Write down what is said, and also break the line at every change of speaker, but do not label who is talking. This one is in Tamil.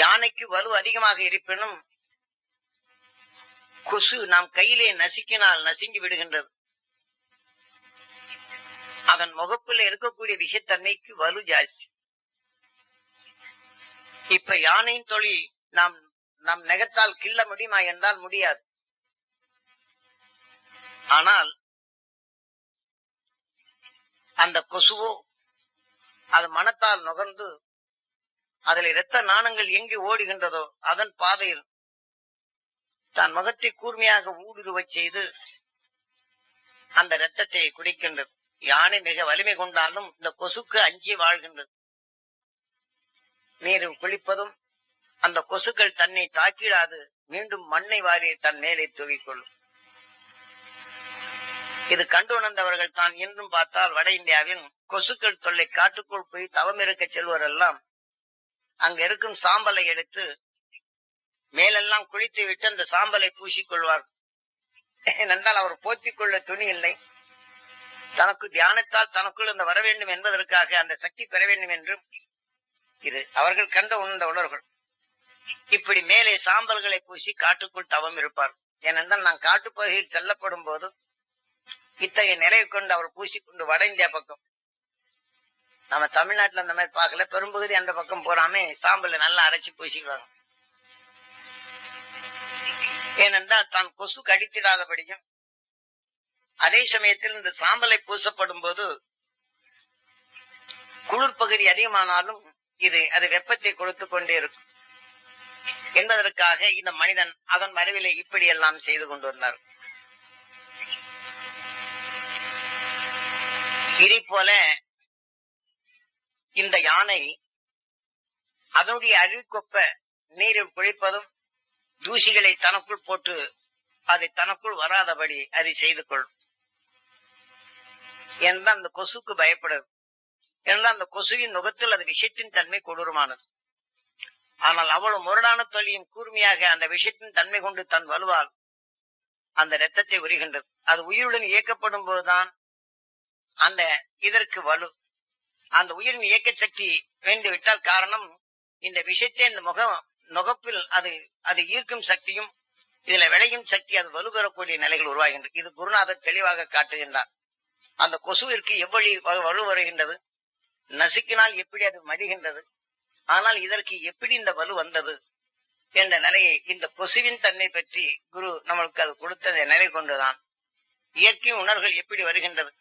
யானைக்கு வலு அதிகமாக இருப்பினும் கொசு நாம் கையிலே நசுக்கினால் நசுங்கி விடுகின்றது. அதன் முகப்பில் இருக்கக்கூடிய விஷத்தன்மைக்கு வலு ஜாஸ்தி. இப்ப யானையின் தொழில் நம் நெகத்தால் கிள்ள முடியுமா என்றால் முடியாது. ஆனால் அந்த கொசுவோ அது மனத்தால் நுகர்ந்து அதில் இரத்த நாணங்கள் எங்கே ஓடுகின்றதோ அதன் பாதையில் தன் முகத்தை கூர்மையாக ஊடுருவச் செய்து அந்த இரத்தத்தை குடிக்கின்றது. யானை மிக வலிமை கொண்டாலும் இந்த கொசுக்கு அஞ்சி வாழ்கின்றது. நீரில் குளிப்பதும் அந்த கொசுக்கள் தன்னை தாக்கிடாது மீண்டும் மண்ணை வாரி தன் மேலே தூவிக்கொள்ளும். இது கண்டுணர்ந்தவர்கள் தான் இன்றும் பார்த்தால் வட இந்தியாவில் கொசுக்கள் தொல்லை காட்டுக்குள் போய் தவம் இருக்க செல்வரெல்லாம் அங்க இருக்கும் சாம்பலை எடுத்து மேலெல்லாம் குளித்து விட்டு அந்த சாம்பலை பூசிக்கொள்வார். ஏனென்றால் அவர் போத்திக் கொள்ள துணி இல்லை. தனக்கு தியானத்தால் தனக்குள் அந்த வர வேண்டும் என்பதற்காக அந்த சக்தி பெற வேண்டும் என்றும் இது அவர்கள் கண்ட உணர்ந்த உணர்வுகள். இப்படி மேலே சாம்பல்களை பூசி காட்டுக்குள் தவம் இருப்பார். ஏனென்றால் நான் காட்டுப்பகுதியில் செல்லப்படும் போது இத்தகைய நிலையை கொண்டு அவர் பூசிக்கொண்டு வட இந்தியா பக்கம், நம்ம தமிழ்நாட்டுல அந்த மாதிரி பார்க்கல, பெரும்பகுதி அந்த பக்கம் போறாமே சாம்பலை நல்லா அரைச்சி பூசிக்குவாங்க. ஏனென்றால் தான் கொசு கடித்திடாதபடியும் அதே சமயத்தில் இந்த சாம்பலை பூசப்படும் போது குளிர் பகுதி அதிகமானாலும் அது வெப்பத்தை கொடுத்து கொண்டே இருக்கும் என்பதற்காக இந்த மனிதன் அதன் மறைவிலே இப்படி எல்லாம் செய்து கொண்டு வந்தார். இதை போல இந்த யானை அதனுடைய அழிவுக்கொப்ப நீரில் குளிப்பதும் தூசிகளை தனக்குள் போட்டு அதை தனக்குள் வராதபடி அதை செய்து கொள்ளும். என்றால் அந்த கொசுக்கு பயப்படுது. என்றால் அந்த கொசுவின் நுகத்தில் அது விஷத்தின் தன்மை கொடூரமானது. ஆனால் அவ்வளவு முரடான தொல்லியும் கூர்மையாக அந்த விஷத்தின் தன்மை கொண்டு தன் வலுவால் அந்த இரத்தத்தை உரிகின்றது. அது உயிருடன் இயக்கப்படும் போதுதான் அந்த இதற்கு வலு. அந்த உயிரின் இயக்க சக்தி வேண்டிவிட்டால், காரணம் இந்த விஷயத்தை இந்த நுகப்பில் அது ஈர்க்கும் சக்தியும் இதுல விளையும் சக்தி அது வலுப்பெறக்கூடிய நிலைகள் உருவாகின்றது. இது குருநாதர் தெளிவாக காட்டுகின்றார். அந்த கொசுவிற்கு எவ்வளவு வலு வருகின்றது, நசுக்கினால் எப்படி அது மடிகின்றது, ஆனால் இதற்கு எப்படி இந்த வலு வந்தது என்ற நிலையை இந்த கொசுவின் தன்மை பற்றி குரு நம்மளுக்கு அது கொடுத்த நிலை கொண்டுதான் இயற்கை உணர்வுகள் எப்படி வருகின்றது